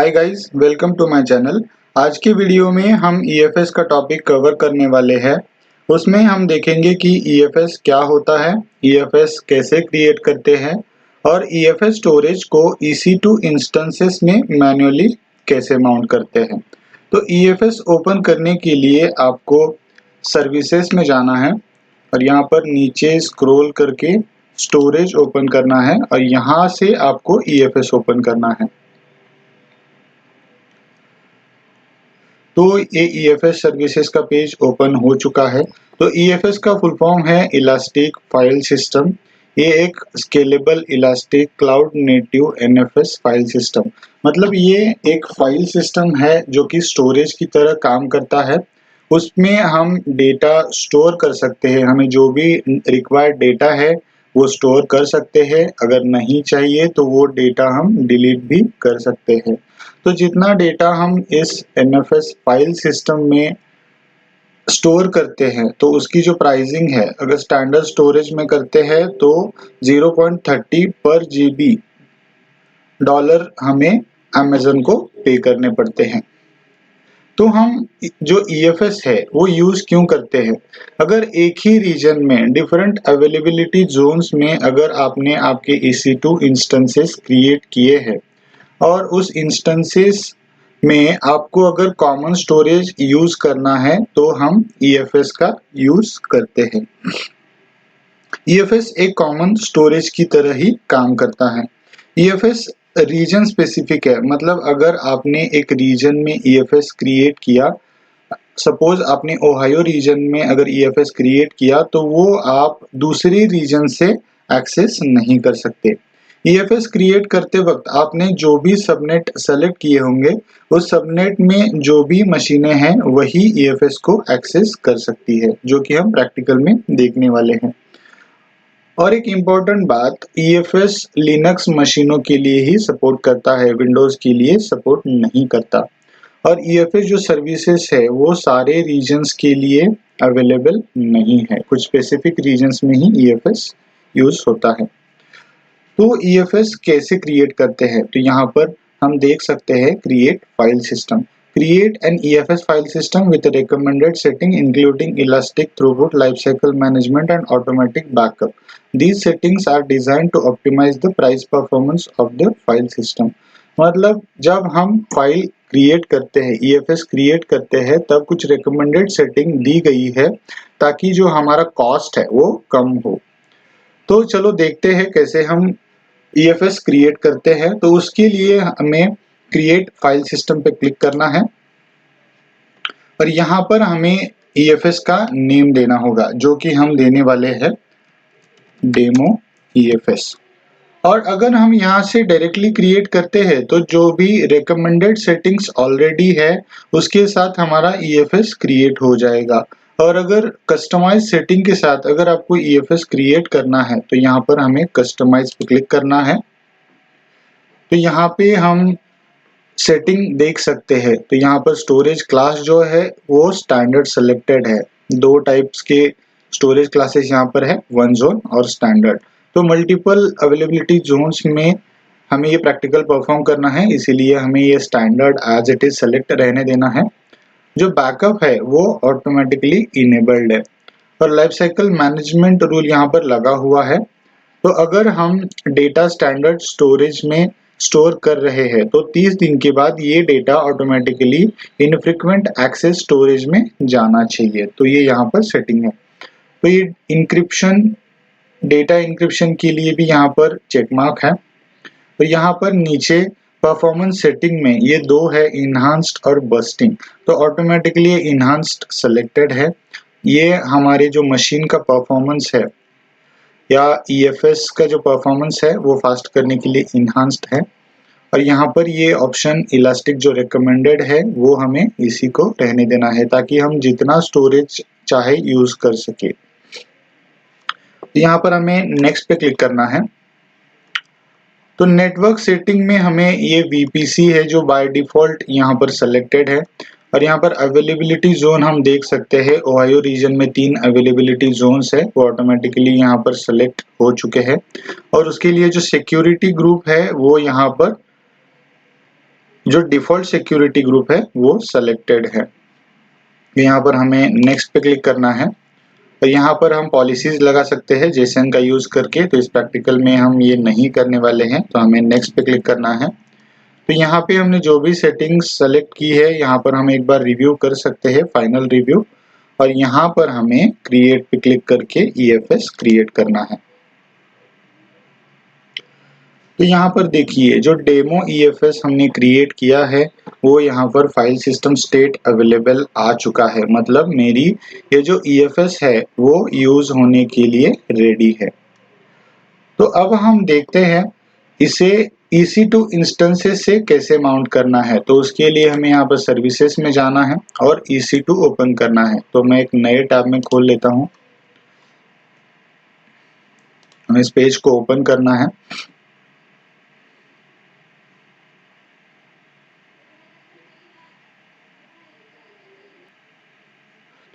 Hi guys, welcome to my channel. आज की video में हम ईएफएस का टॉपिक कवर करने वाले हैं। उसमें हम देखेंगे कि ईएफएस क्या होता है, ईएफएस कैसे क्रिएट करते हैं और ईएफएस स्टोरेज को EC2 इंस्टेंसेस में मैन्युअली कैसे माउंट करते हैं। तो ईएफएस ओपन करने के लिए आपको सर्विसेज में जाना है और यहाँ पर नीचे स्क्रॉल करके स्टोरेज ओपन करना है और यहाँ से आपको ईएफएस ओपन करना है। तो ये ईएफएस सर्विसेज का पेज ओपन हो चुका है। तो ईएफएस का फुल फॉर्म है इलास्टिक फाइल सिस्टम। ये एक scalable elastic cloud native NFS file system, मतलब ये एक फाइल सिस्टम है जो कि स्टोरेज की तरह काम करता है। उसमें हम डेटा स्टोर कर सकते हैं, हमें जो भी रिक्वायर्ड डेटा है वो स्टोर कर सकते हैं। अगर नहीं चाहिए तो वो डेटा हम डिलीट भी कर सकते हैं। तो जितना डेटा हम इस एनएफएस फाइल सिस्टम में स्टोर करते हैं तो उसकी जो प्राइसिंग है, अगर स्टैंडर्ड स्टोरेज में करते हैं तो 0.30 पर जीबी डॉलर हमें अमेज़न को पे करने पड़ते हैं। तो हम जो ईएफएस है वो यूज़ क्यों करते हैं? अगर एक ही रीजन में डिफरेंट अवेलेबिलिटी जोन्स में अगर आपने आपके EC2 इंस्टेंसेस क्रिएट किए हैं और उस इंस्टेंसेस में आपको अगर कॉमन स्टोरेज यूज करना है तो हम ईएफएस का यूज करते हैं। ईएफएस एक कॉमन स्टोरेज की तरह ही काम करता है। ईएफएस रीजन स्पेसिफिक है, मतलब अगर आपने एक रीजन में ईएफएस क्रिएट किया, सपोज आपने ओहायो रीजन में अगर ईएफएस क्रिएट किया तो वो आप दूसरी रीजन से एक्सेस नहीं कर सकते। ईएफएस क्रिएट करते वक्त आपने जो भी सबनेट सेलेक्ट किए होंगे उस सबनेट में जो भी मशीनें हैं वही ईएफएस को एक्सेस कर सकती है, जो कि हम प्रैक्टिकल में देखने वाले हैं। और एक इम्पॉर्टेंट बात, ईएफएस लिनक्स मशीनों के लिए ही सपोर्ट करता है, विंडोज के लिए सपोर्ट नहीं करता। और ईएफएस जो सर्विसेज है वो सारे रीजन्स के लिए अवेलेबल नहीं है, कुछ स्पेसिफिक रीजन्स में ही ईएफएस यूज होता है। तो ईएफएस कैसे क्रिएट करते हैं? तो यहाँ पर हम देख सकते हैं create file system. Create an EFS file system with recommended setting including elastic throughput, lifecycle management and automatic backup. These settings are designed to optimize the price performance of the file system. मतलब जब हम file create करते हैं, EFS create करते हैं, तब कुछ recommended setting दी गई है ताकि जो हमारा कॉस्ट है वो कम हो। तो चलो देखते हैं कैसे हम ईएफएस क्रिएट करते हैं। तो उसके लिए हमें क्रिएट फाइल सिस्टम पे क्लिक करना है और यहाँ पर हमें ईएफएस का नेम देना होगा, जो कि हम देने वाले हैं डेमो ईएफएस। और अगर हम यहाँ से डायरेक्टली क्रिएट करते हैं तो जो भी रिकमेंडेड सेटिंग्स ऑलरेडी है उसके साथ हमारा ईएफएस क्रिएट हो जाएगा। और अगर कस्टमाइज सेटिंग के साथ अगर आपको ईएफएस क्रिएट करना है तो यहाँ पर हमें कस्टमाइज पे क्लिक करना है। तो यहाँ पे हम सेटिंग देख सकते हैं। तो यहाँ पर स्टोरेज क्लास जो है वो स्टैंडर्ड सेलेक्टेड है। दो टाइप्स के स्टोरेज क्लासेस यहाँ पर है, वन जोन और स्टैंडर्ड। तो मल्टीपल अवेलेबिलिटी जोन्स में हमें ये प्रैक्टिकल परफॉर्म करना है, इसीलिए हमें ये standard as it is select रहने देना है। जो बैकअप है वो ऑटोमेटिकली इनेबल्ड है और लाइफ साइकिल मैनेजमेंट रूल यहाँ पर लगा हुआ है। तो अगर हम डेटा स्टैंडर्ड स्टोरेज में स्टोर कर रहे हैं तो 30 दिन के बाद ये data automatically infrequent access storage में जाना चाहिए। तो ये यहाँ पर सेटिंग है। तो ये इंक्रिप्शन, डेटा इंक्रिप्शन के लिए भी यहाँ पर चेक मार्क है। तो यहाँ पर नीचे परफॉर्मेंस सेटिंग में ये दो है, इनहांस्ड और बस्टिंग। तो ऑटोमेटिकली इनहांस्ड सेलेक्टेड है। ये हमारे जो मशीन का परफॉर्मेंस है या ईएफएस का जो परफॉर्मेंस है वो फास्ट करने के लिए इनहांस्ड है। और यहाँ पर ये ऑप्शन इलास्टिक जो रिकमेंडेड है वो हमें इसी को रहने देना है ताकि हम जितना स्टोरेज चाहे यूज कर सके। तो यहाँ पर हमें नेक्स्ट पे क्लिक करना है। तो नेटवर्क सेटिंग में हमें ये वीपीसी है जो बाय डिफॉल्ट यहाँ पर सेलेक्टेड है। और यहाँ पर अवेलेबिलिटी जोन हम देख सकते हैं, ओहायो रीजन में 3 अवेलेबिलिटी जोन्स है वो ऑटोमेटिकली यहाँ पर सेलेक्ट हो चुके हैं। और उसके लिए जो सिक्योरिटी ग्रुप है वो यहाँ पर जो डिफॉल्ट सिक्योरिटी ग्रुप है वो सेलेक्टेड है। यहाँ पर हमें नेक्स्ट पे क्लिक करना है और यहाँ पर हम पॉलिसीज लगा सकते हैं जेसन का यूज करके। तो इस प्रैक्टिकल में हम ये नहीं करने वाले हैं, तो हमें नेक्स्ट पे क्लिक करना है। तो यहाँ पे हमने जो भी सेटिंग्स सेलेक्ट की है यहाँ पर हम एक बार रिव्यू कर सकते हैं, फाइनल रिव्यू। और यहाँ पर हमें क्रिएट पे क्लिक करके EFS क्रिएट करना है। तो यहाँ पर देखिए जो डेमो EFS हमने क्रिएट किया है वो यहाँ पर फाइल सिस्टम स्टेट अवेलेबल आ चुका है, मतलब मेरी ये जो EFS है वो यूज होने के लिए रेडी है। तो अब हम देखते हैं इसे EC2 इंस्टेंसेस से कैसे माउंट करना है। तो उसके लिए हमें यहाँ पर सर्विसेज में जाना है और EC2 ओपन करना है। तो मैं एक नए टैब में खोल लेता हूँ, हमें इस पेज को ओपन करना है।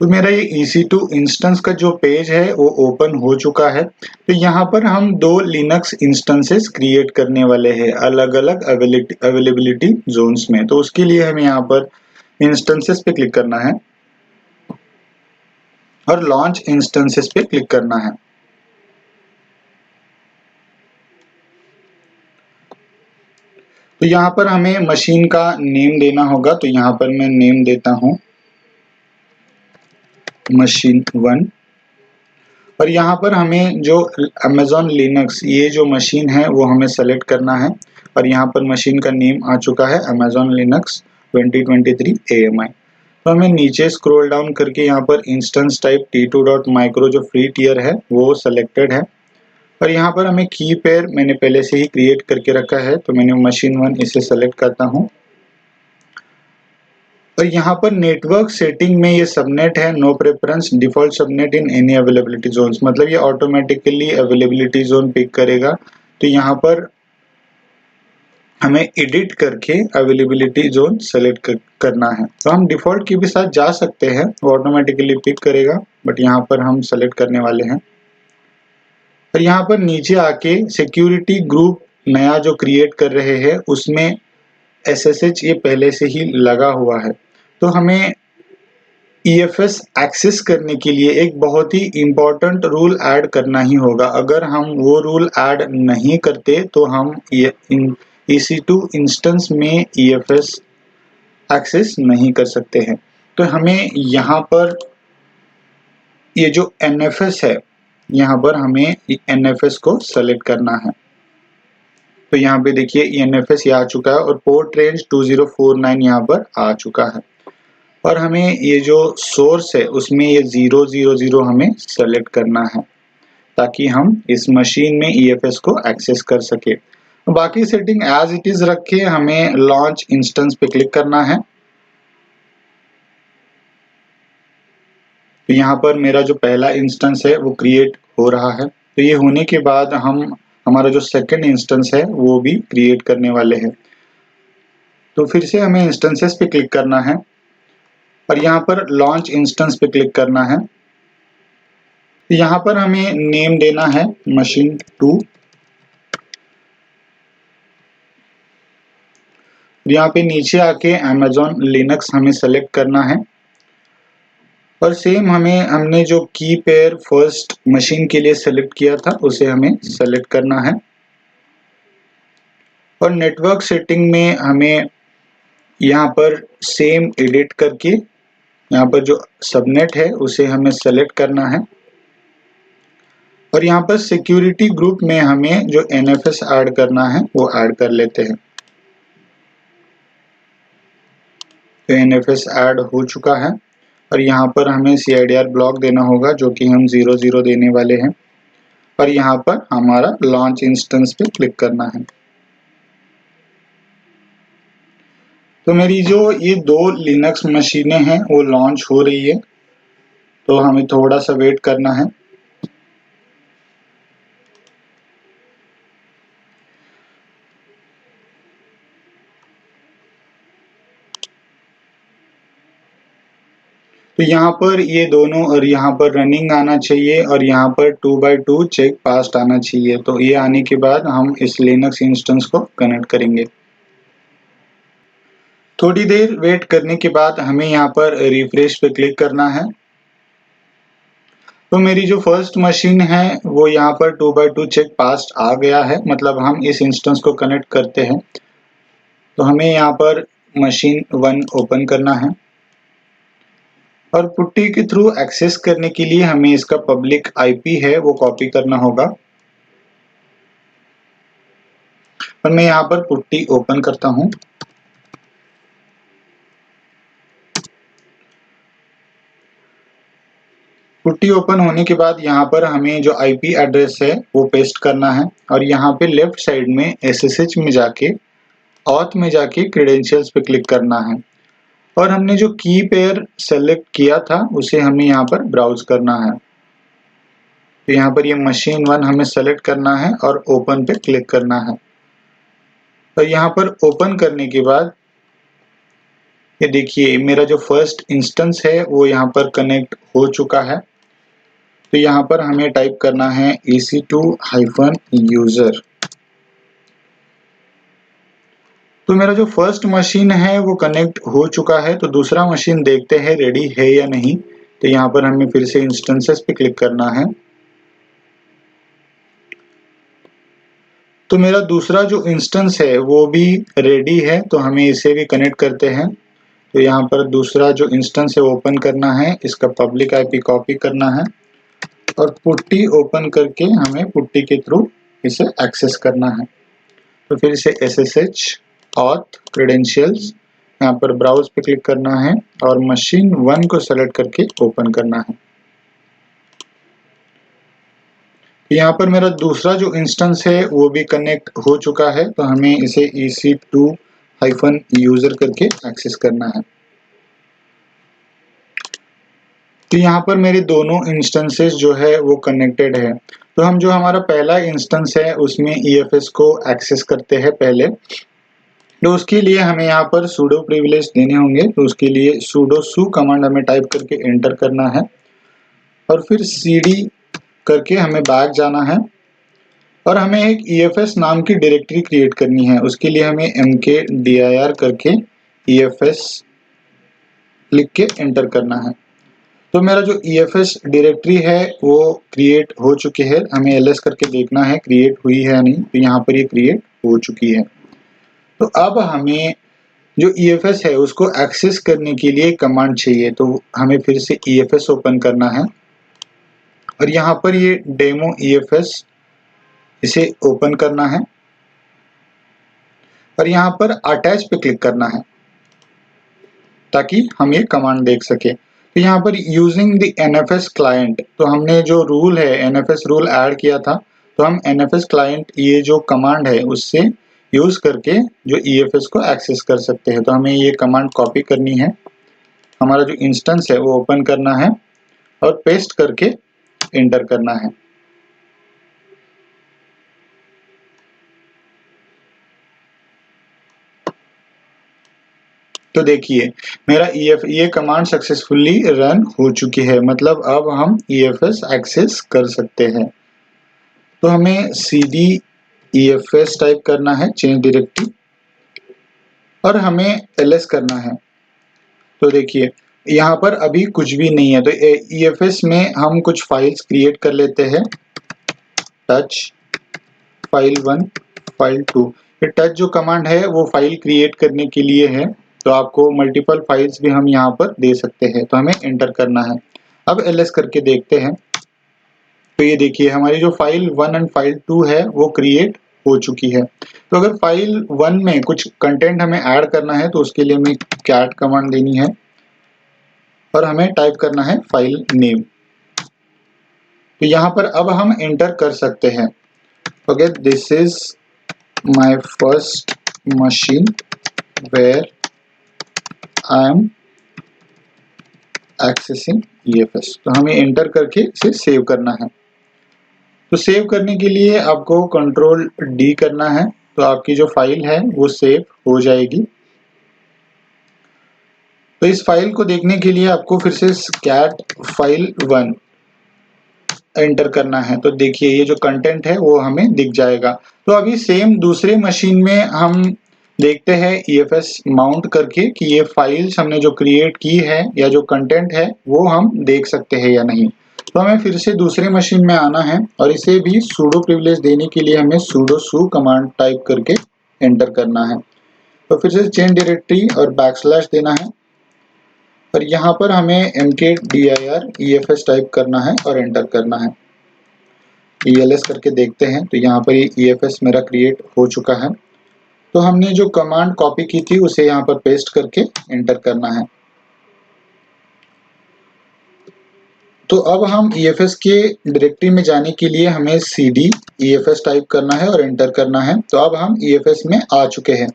तो मेरा ये EC2 इंस्टेंस का जो पेज है वो ओपन हो चुका है। तो यहाँ पर हम दो लिनक्स इंस्टेंसेस क्रिएट करने वाले हैं अलग अलग अवेलेबिलिटी जोन्स में। तो उसके लिए हमें यहाँ पर इंस्टेंसेस पे क्लिक करना है और लॉन्च इंस्टेंसेस पे क्लिक करना है। तो यहाँ पर हमें मशीन का नेम देना होगा। तो यहाँ पर मैं नेम देता हूँ machine1। और यहाँ पर हमें जो Amazon Linux ये जो मशीन है वो हमें सेलेक्ट करना है। और यहाँ पर मशीन का नेम आ चुका है Amazon Linux 2023 AMI। तो हमें नीचे स्क्रॉल डाउन करके यहाँ पर इंस्टेंस टाइप T2.micro जो फ्री टियर है वो सेलेक्टेड है। और यहाँ पर हमें की पेयर मैंने पहले से ही क्रिएट करके रखा है, तो मैंने machine1 इसे सेलेक्ट करता हूँ। और यहाँ पर नेटवर्क सेटिंग में ये सबनेट है no preference default subnet in any availability zones, मतलब ये ऑटोमेटिकली अवेलेबिलिटी जोन पिक करेगा। तो यहाँ पर हमें एडिट करके अवेलेबिलिटी जोन सेलेक्ट करना है। तो हम डिफॉल्ट की भी साथ जा सकते हैं, वो ऑटोमेटिकली पिक करेगा, बट यहाँ पर हम सेलेक्ट करने वाले हैं। और यहाँ पर नीचे आके सिक्योरिटी ग्रुप नया जो क्रिएट कर रहे हैं उसमें SSH ये पहले से ही लगा हुआ है। तो हमें EFS एक्सेस करने के लिए एक बहुत ही इम्पोर्टेंट रूल ऐड करना ही होगा। अगर हम वो रूल ऐड नहीं करते तो हम EC2 इंस्टेंस में EFS एक्सेस नहीं कर सकते हैं। तो हमें यहाँ पर ये जो NFS है यहाँ पर हमें NFS को सेलेक्ट करना है। तो यहाँ पे देखिए NFS ये आ चुका है और पोर्ट रेंज 2049 यहाँ पर आ चुका है। और हमें ये जो सोर्स है उसमें ये 000 हमें सेलेक्ट करना है ताकि हम इस मशीन में EFS को एक्सेस कर सके। बाकी सेटिंग एज इट इज रख के हमें लॉन्च इंस्टेंस पे क्लिक करना है। तो यहाँ पर मेरा जो पहला इंस्टेंस है वो क्रिएट हो रहा है। तो ये होने के बाद हम हमारा जो सेकंड इंस्टेंस है वो भी क्रिएट करने वाले हैं। तो फिर से हमें इंस्टेंसेस पे क्लिक करना है और यहाँ पर लॉन्च इंस्टेंस पे क्लिक करना है। यहाँ पर हमें नेम देना है machine2। यहाँ पे नीचे आके Amazon Linux हमें सेलेक्ट करना है और सेम हमने जो की पेयर फर्स्ट मशीन के लिए सेलेक्ट किया था उसे हमें सेलेक्ट करना है। और नेटवर्क सेटिंग में हमें यहाँ पर सेम एडिट करके यहाँ पर जो सबनेट है उसे हमें सेलेक्ट करना है। और यहाँ पर सिक्योरिटी ग्रुप में हमें जो NFS ऐड करना है वो ऐड कर लेते हैं। तो NFS ऐड हो चुका है और यहाँ पर हमें CIDR ब्लॉक देना होगा जो कि हम 00 देने वाले हैं। और यहाँ पर हमारा लॉन्च इंस्टेंस पे क्लिक करना है। तो मेरी जो ये दो लिनक्स मशीनें हैं वो लॉन्च हो रही है, तो हमें थोड़ा सा वेट करना है। तो यहाँ पर ये दोनों और यहाँ पर रनिंग आना चाहिए और यहाँ पर 2x2 चेक पास्ट आना चाहिए। तो ये आने के बाद हम इस लिनक्स इंस्टेंस को कनेक्ट करेंगे। थोड़ी देर वेट करने के बाद हमें यहाँ पर रिफ्रेश पे क्लिक करना है। तो मेरी जो फर्स्ट मशीन है वो यहाँ पर 2x2 चेक पास्ट आ गया है, मतलब हम इस इंस्टेंस को कनेक्ट करते हैं। तो हमें यहाँ पर मशीन 1 ओपन करना है और पुट्टी के थ्रू एक्सेस करने के लिए हमें इसका पब्लिक आईपी है वो कॉपी करना होगा। और मैं यहाँ पर पुट्टी ओपन करता हूँ। पुट्टी ओपन होने के बाद यहाँ पर हमें जो आईपी एड्रेस है वो पेस्ट करना है और यहाँ पे लेफ्ट साइड में एसएसएच में जाके ऑथ में जाके क्रेडेंशियल्स पे क्लिक करना है और हमने जो की पेयर सेलेक्ट किया था उसे हमें यहाँ पर ब्राउज करना है। तो यहाँ पर ये मशीन 1 हमें सेलेक्ट करना है और ओपन पे क्लिक करना है। तो यहाँ पर ओपन करने के बाद ये देखिए मेरा जो फर्स्ट इंस्टेंस है वो यहाँ पर कनेक्ट हो चुका है। तो यहाँ पर हमें टाइप करना है EC2-user। तो मेरा जो फर्स्ट मशीन है वो कनेक्ट हो चुका है। तो दूसरा मशीन देखते हैं रेडी है या नहीं। तो यहाँ पर हमें फिर से इंस्टेंसेस पे क्लिक करना है। तो मेरा दूसरा जो इंस्टेंस है वो भी रेडी है, तो हमें इसे भी कनेक्ट करते हैं। तो यहाँ पर दूसरा जो इंस्टेंस है ओपन करना है, इसका पब्लिक आईपी कॉपी करना है और पुट्टी ओपन करके हमें पुट्टी के थ्रू इसे एक्सेस करना है। तो फिर से SSH ऑथ क्रेडेंशियल्स यहाँ पर ब्राउज पे क्लिक करना है और मशीन 1 को सेलेक्ट करके ओपन करना है। यहाँ पर मेरा दूसरा जो इंस्टेंस है वो भी कनेक्ट हो चुका है, तो हमें इसे EC2-user करके एक्सेस करना है। तो यहाँ पर मेरे दोनों इंस्टेंसेस जो है वो कनेक्टेड है। तो हम जो हमारा पहला इंस्टेंस है उसमें EFS को एक्सेस करते हैं पहले। तो उसके लिए हमें यहाँ पर sudo प्रिविलेज देने होंगे। तो उसके लिए sudo su कमांड हमें टाइप करके एंटर करना है और फिर cd करके हमें बैक जाना है और हमें एक EFS नाम की डायरेक्टरी क्रिएट करनी है। उसके लिए हमें mkdir करके EFS लिख के एंटर करना है। तो मेरा जो EFS डायरेक्टरी है वो क्रिएट हो चुकी है। हमें ls करके देखना है क्रिएट हुई है या नहीं। तो यहाँ पर ये क्रिएट हो चुकी है। तो अब हमें जो EFS है उसको एक्सेस करने के लिए कमांड चाहिए। तो हमें फिर से EFS ओपन करना है और यहाँ पर ये डेमो EFS इसे ओपन करना है और यहाँ पर अटैच पे क्लिक करना है ताकि हम ये कमांड देख सके। तो यहाँ पर यूजिंग द NFS क्लाइंट, तो हमने जो रूल है NFS रूल ऐड किया था, तो हम NFS क्लाइंट ये जो कमांड है उससे यूज करके जो EFS को एक्सेस कर सकते हैं। तो हमें ये कमांड कॉपी करनी है, हमारा जो इंस्टेंस है वो ओपन करना है और पेस्ट करके एंटर करना है। तो देखिए मेरा ये कमांड सक्सेसफुली रन हो चुकी है, मतलब अब हम EFS एक्सेस कर सकते हैं। तो हमें cd EFS टाइप करना है चेंज डायरेक्टरी और हमें ls करना है। तो देखिए यहाँ पर अभी कुछ भी नहीं है। तो EFS में हम कुछ फाइल्स क्रिएट कर लेते हैं। टच फाइल 1 फाइल 2, ये टच जो कमांड है वो फाइल क्रिएट करने के लिए है। तो आपको मल्टीपल फाइल्स भी हम यहाँ पर दे सकते हैं। तो हमें एंटर करना है। अब ls करके देखते हैं। तो ये देखिए हमारी जो फाइल 1 एंड फाइल 2 है वो क्रिएट हो चुकी है। तो अगर फाइल 1 में कुछ कंटेंट हमें ऐड करना है तो उसके लिए हमें cat कमांड देनी है और हमें टाइप करना है फाइल नेम। तो यहाँ पर अब हम एंटर कर सकते हैं। Okay, this is my first machine where I am accessing EFS। तो हमें एंटर करके इसे सेव करना है। तो सेव करने के लिए आपको कंट्रोल D करना है, तो आपकी जो फाइल है वो सेव हो जाएगी। तो इस फाइल को देखने के लिए आपको फिर से cat फाइल 1 एंटर करना है। तो देखिए ये जो कंटेंट है वो हमें दिख जाएगा। तो अभी सेम दूसरे मशीन में हम देखते हैं EFS माउंट करके कि ये फाइल्स हमने जो क्रिएट की है या जो कंटेंट है वो हम देख सकते हैं या नहीं। तो हमें फिर से दूसरे मशीन में आना है और इसे भी सूडो प्रिविलेज देने के लिए हमें sudo su कमांड टाइप करके एंटर करना है। तो फिर से चेंज डायरेक्टरी और बैकस्लैश देना है और यहाँ पर हमें mkdir EFS टाइप करना है और एंटर करना है। ELS करके देखते हैं तो यहाँ पर ये EFS मेरा क्रिएट हो चुका है। तो हमने जो कमांड कॉपी की थी उसे यहाँ पर पेस्ट करके एंटर करना है। तो अब हम EFS के डायरेक्टरी में जाने के लिए हमें cd EFS टाइप करना है और एंटर करना है। तो अब हम EFS में आ चुके हैं।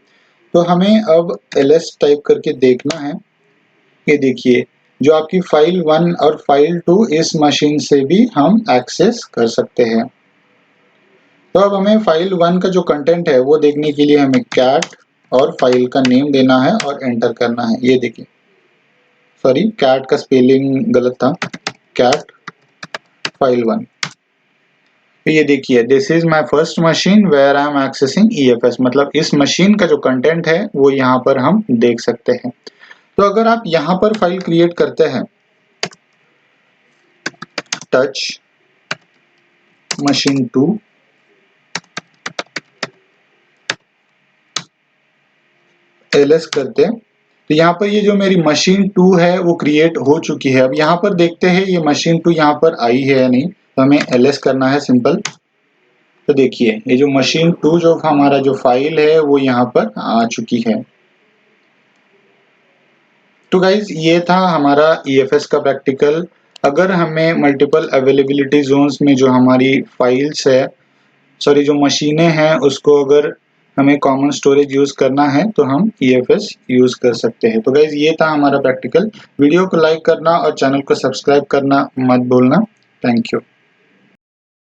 तो हमें अब ls टाइप करके देखना है। ये देखिए जो आपकी फाइल 1 और फाइल 2 इस मशीन से भी हम एक्सेस कर सकते हैं। तो अब हमें फाइल 1 का जो कंटेंट है वो देखने के लिए हमें कैट और फाइल का नेम देना है और एंटर करना है। ये देखिए, सॉरी कैट का स्पेलिंग गलत था, कैट फाइल 1। तो ये देखिए this is my first machine where I am accessing EFS, मतलब इस मशीन का जो कंटेंट है वो यहाँ पर हम देख सकते हैं। तो अगर आप यहाँ पर फाइल क्रिएट करते हैं टच मशीन 2 ls करते हैं तो यहाँ पर ये जो मेरी मशीन 2 है वो क्रिएट हो चुकी है। अब यहाँ पर देखते हैं ये मशीन 2 यहाँ पर आई है या नहीं। तो हमें ls करना है सिंपल। तो देखिए ये जो मशीन 2 जो हमारा जो फाइल है वो यहाँ पर आ चुकी है। तो गाइज ये था हमारा EFS का प्रैक्टिकल। अगर हमें मल्टीपल अवेलेबिलिटी जोन्स में जो हमारी फाइल्स है, सॉरी जो मशीनें हैं, उसको अगर हमें कॉमन स्टोरेज यूज करना है तो हम EFS यूज कर सकते हैं। तो गाइज ये था हमारा प्रैक्टिकल। वीडियो को लाइक करना और चैनल को सब्सक्राइब करना मत भूलना। Thank you.